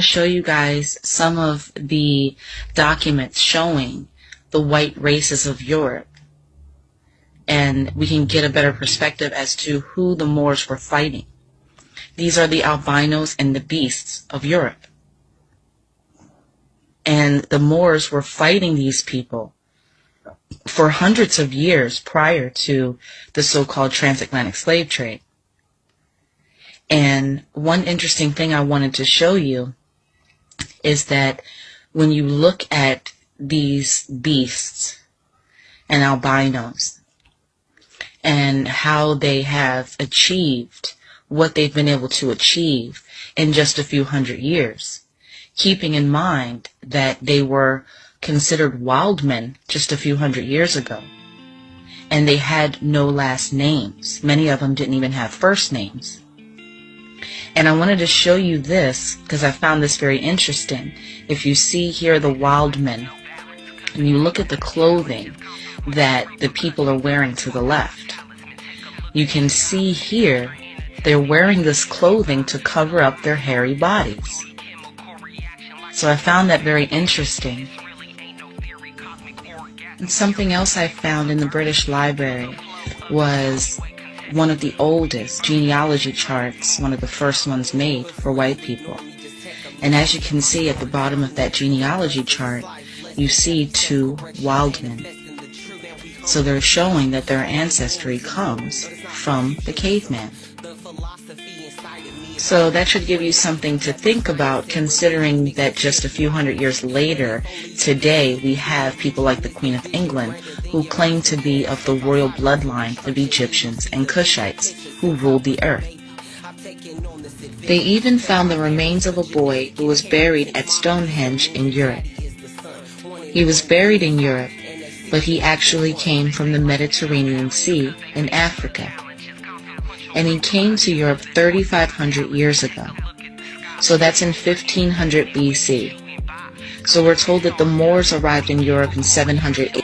to show you guys some of the documents showing the white races of Europe, and we can get a better perspective as to who the Moors were fighting. These are the albinos and the beasts of Europe. And the Moors were fighting these people for hundreds of years prior to the so-called transatlantic slave trade. And one interesting thing I wanted to show you is that when you look at these beasts and albinos and how they have achieved what they've been able to achieve in just a few hundred years, keeping in mind that they were considered wild men just a few hundred years ago, and they had no last names. Many of them didn't even have first names. And I wanted to show you this because I found this very interesting. If you see here the wild men, and you look at the clothing that the people are wearing to the left, you can see here they're wearing this clothing to cover up their hairy bodies. So I found that very interesting. And something else I found in the British Library was one of the oldest genealogy charts, one of the first ones made for white people. And as you can see at the bottom of that genealogy chart, you see two wild men. So they're showing that their ancestry comes from the caveman. So that should give you something to think about, considering that just a few hundred years later, today, we have people like the Queen of England who claim to be of the royal bloodline of Egyptians and Cushites who ruled the earth. They even found the remains of a boy who was buried at Stonehenge in Europe. He was buried in Europe, but he actually came from the Mediterranean Sea in Africa. And he came to Europe 3,500 years ago. So that's in 1500 BC. So we're told that the Moors arrived in Europe in 700 AD.